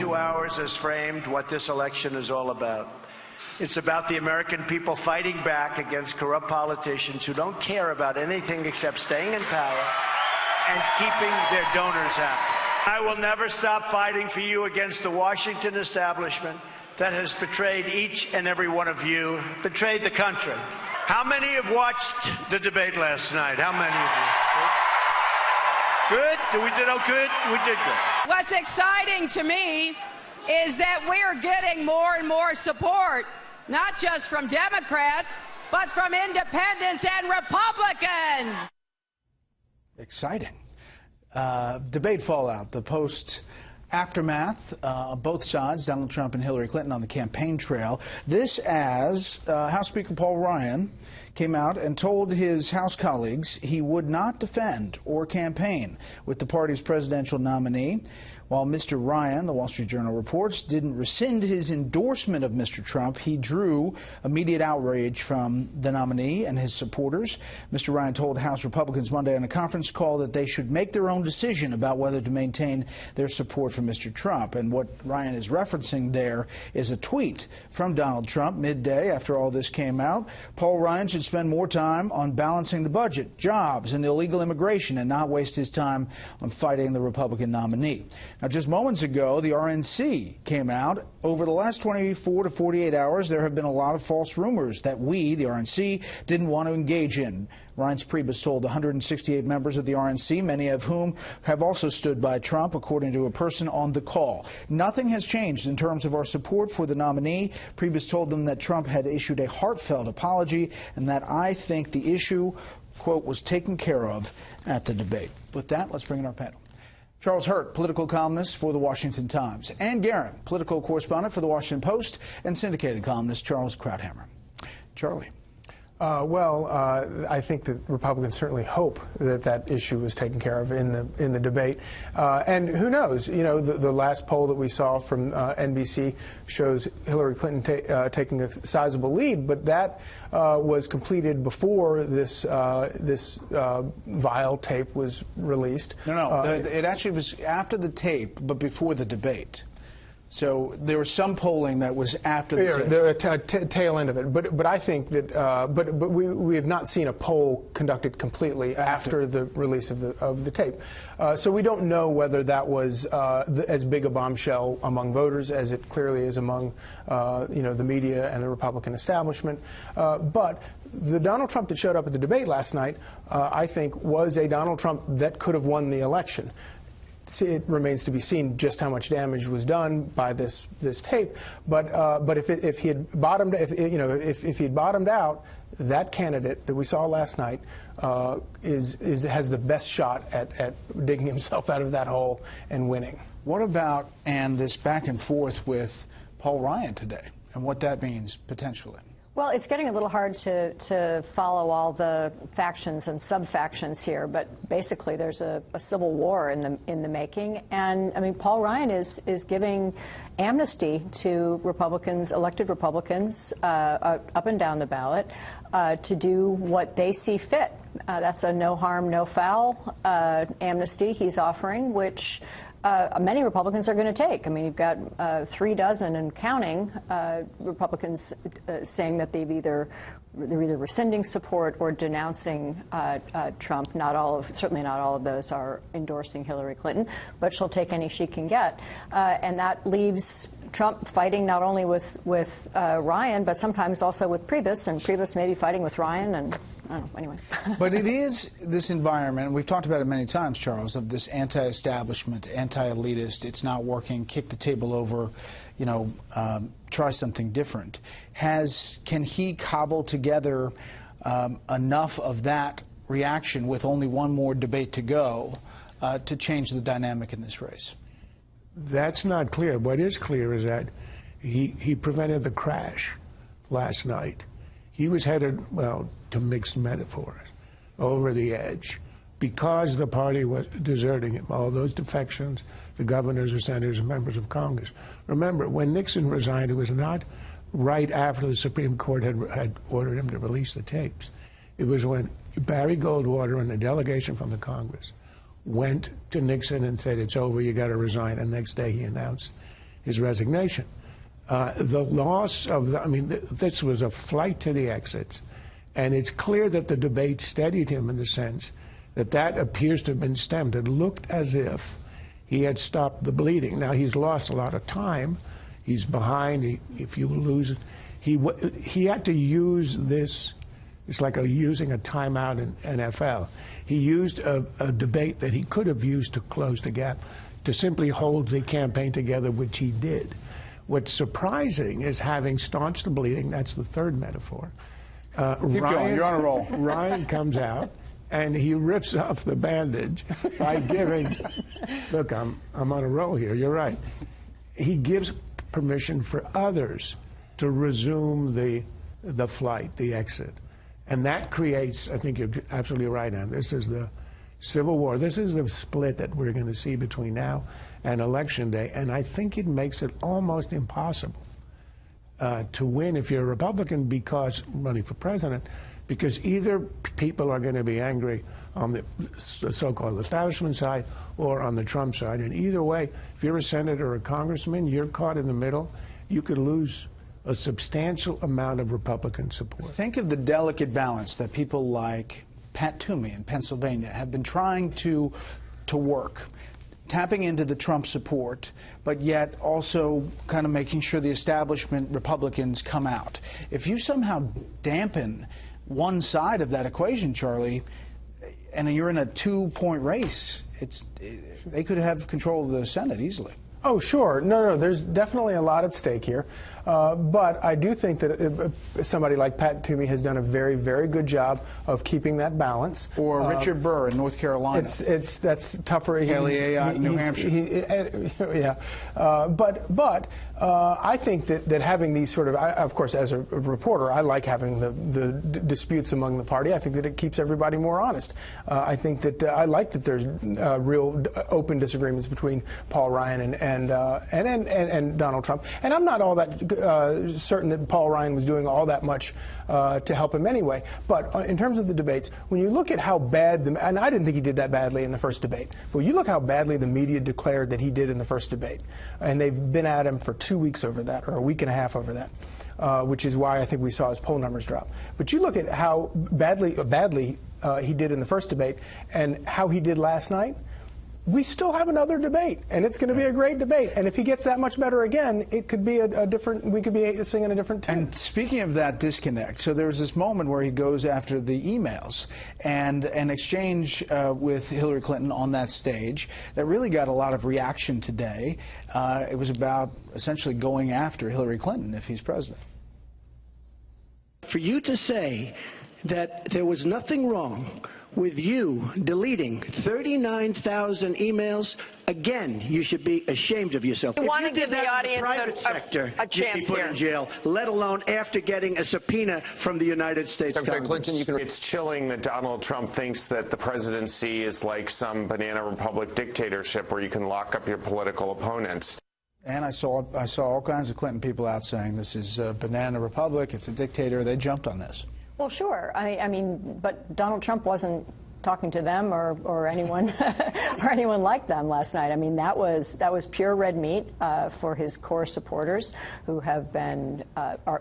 72 hours has framed what this election is all about. It's about the American people fighting back against corrupt politicians who don't care about anything except staying in power and keeping their donors happy. I will never stop fighting for you against the Washington establishment that has betrayed each and every one of you, betrayed the country. How many have watched the debate last night? How many of you? Good? We did good? We did good. What's exciting to me is that we're getting more and more support, not just from Democrats, but from independents and Republicans. Exciting. Debate fallout, the post-aftermath, both sides, Donald Trump and Hillary Clinton, on the campaign trail. This as House Speaker Paul Ryan came out and told his House colleagues he would not defend or campaign with the party's presidential nominee. While Mr. Ryan, the Wall Street Journal reports, didn't rescind his endorsement of Mr. Trump, he drew immediate outrage from the nominee and his supporters. Mr. Ryan told House Republicans Monday on a conference call that they should make their own decision about whether to maintain their support for Mr. Trump. And what Ryan is referencing there is a tweet from Donald Trump midday after all this came out. Paul Ryan should spend more time on balancing the budget, jobs, and illegal immigration, and not waste his time on fighting the Republican nominee. Now, just moments ago, the RNC came out. Over the last 24 to 48 hours, there have been a lot of false rumors that we, the RNC, didn't want to engage in. Reince Priebus told 168 members of the RNC, many of whom have also stood by Trump, according to a person on the call. Nothing has changed in terms of our support for the nominee. Priebus told them that Trump had issued a heartfelt apology and that I think the issue, quote, was taken care of at the debate. With that, let's bring in our panel. Charles Hurt, political columnist for The Washington Times. Ann Guerin, political correspondent for The Washington Post, and syndicated columnist Charles Krauthammer. Charlie. I think that Republicans certainly hope that that issue was taken care of in the debate. And who knows? You know, the last poll that we saw from NBC shows Hillary Clinton taking a sizable lead, but that was completed before this vile tape was released. No, it actually was after the tape, but before the debate. So there was some polling that was after the tail end of it, but I think that but we have not seen a poll conducted completely after the release of the tape. So we don't know whether that was as big a bombshell among voters as it clearly is among the media and the Republican establishment. But the Donald Trump that showed up at the debate last night, I think, was a Donald Trump that could have won the election. It remains to be seen just how much damage was done by this tape. But if he had bottomed, if he had bottomed out, that candidate that we saw last night has the best shot at digging himself out of that hole and winning. What about this back and forth with Paul Ryan today, and what that means potentially? Well, it's getting a little hard to follow all the factions and sub-factions here, but basically there's a civil war in the making. And I mean, Paul Ryan is giving amnesty to Republicans, elected Republicans, up and down the ballot, to do what they see fit. That's a no harm, no foul amnesty he's offering, which many Republicans are going to take. I mean, you've got 36 and counting Republicans saying that they're either rescinding support or denouncing Trump. Certainly not all of those are endorsing Hillary Clinton, but she'll take any she can get. And that leaves Trump fighting not only with Ryan, but sometimes also with Priebus, and Priebus may be fighting with Ryan, and I don't know, anyway. But it is this environment, and we've talked about it many times, Charles, of this anti-establishment, anti-elitist, it's not working, kick the table over, try something different. Can he cobble together enough of that reaction with only one more debate to go to change the dynamic in this race? That's not clear. What is clear is that he prevented the crash last night. He was headed, well, to mix metaphors, over the edge, because the party was deserting him, all those defections, the governors, the senators, and members of Congress. Remember, when Nixon resigned, it was not right after the Supreme Court had ordered him to release the tapes. It was when Barry Goldwater and a delegation from the Congress went to Nixon and said, it's over, you got to resign. And the next day he announced his resignation. The loss of the, I mean, this was a flight to the exits, and it's clear that the debate steadied him in the sense that that appears to have been stemmed. It looked as if he had stopped the bleeding. Now, he's lost a lot of time. He's behind. If you lose it, he had to use this. It's like using a timeout in NFL. He used a debate that he could have used to close the gap, to simply hold the campaign together, which he did. What's surprising is having staunched the bleeding, that's the third metaphor. Keep going, you're on a roll. Ryan comes out and he rips off the bandage by giving, look, I'm on a roll here, you're right. He gives permission for others to resume the flight, the exit. And that creates, I think you're absolutely right, Ann, this is the Civil War. This is the split that we're going to see between now and Election Day. And I think it makes it almost impossible to win if you're a Republican because running for president, because either people are going to be angry on the so-called establishment side or on the Trump side. And either way, if you're a senator or a congressman, you're caught in the middle. You could lose a substantial amount of Republican support. Think of the delicate balance that people like Pat Toomey in Pennsylvania have been trying to work, tapping into the Trump support, but yet also kind of making sure the establishment Republicans come out. If you somehow dampen one side of that equation, Charlie, and you're in a two-point race, they could have control of the Senate easily. Oh, sure. No, there's definitely a lot at stake here. But I do think that somebody like Pat Toomey has done a very, very good job of keeping that balance. Or Richard Burr in North Carolina. That's tougher. Haley Ayotte in New Hampshire. Yeah. But I think that having these sort of course, as a reporter, I like having the disputes among the party. I think that it keeps everybody more honest. I think that I like that there's real open disagreements between Paul Ryan and Donald Trump. And I'm not all that certain that Paul Ryan was doing all that much to help him anyway. But in terms of the debates, when you look at how bad, and I didn't think he did that badly in the first debate, but you look how badly the media declared that he did in the first debate. And they've been at him for 2 weeks over that, or a week and a half over that, which is why I think we saw his poll numbers drop. But you look at how badly he did in the first debate and how he did last night. We still have another debate, and it's going to be a great debate. And if he gets that much better again, it could be we could be singing a different tune. And speaking of that disconnect, so there was this moment where he goes after the emails and an exchange with Hillary Clinton on that stage that really got a lot of reaction today. It was about essentially going after Hillary Clinton if he's president. For you to say that there was nothing wrong with you deleting 39,000 emails, again, you should be ashamed of yourself. You want to give the audience a chance put in jail, let alone after getting a subpoena from the United States Congress. Clinton, it's chilling that Donald Trump thinks that the presidency is like some banana republic dictatorship where you can lock up your political opponents. And I saw all kinds of Clinton people out saying this is a banana republic, it's a dictator. They jumped on this. Well, sure. I mean, but Donald Trump wasn't talking to them or anyone or anyone like them last night. I mean, that was pure red meat for his core supporters who have been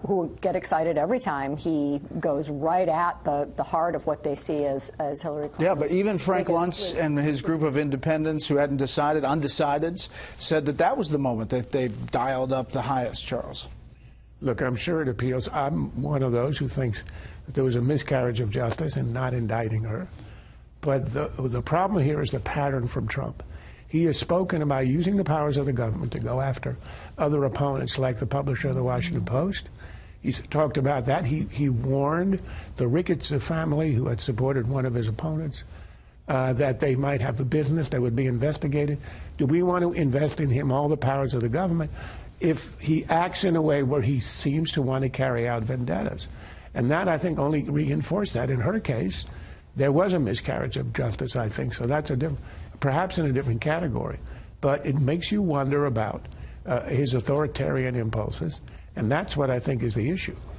who get excited every time he goes right at the heart of what they see as Hillary Clinton. Yeah, but even Frank Luntz and his group of independents who hadn't decided, undecideds, said that was the moment that they dialed up the highest, Charles. Look, I'm sure it appeals. I'm one of those who thinks that there was a miscarriage of justice in not indicting her. But the problem here is the pattern from Trump. He has spoken about using the powers of the government to go after other opponents, like the publisher of the Washington Post. He's talked about that. He warned the Ricketts family, who had supported one of his opponents, that they might have a business that would be investigated. Do we want to invest in him all the powers of the government if he acts in a way where he seems to want to carry out vendettas? And that, I think, only reinforced that. In her case, there was a miscarriage of justice, I think. So that's perhaps in a different category. But it makes you wonder about his authoritarian impulses. And that's what I think is the issue.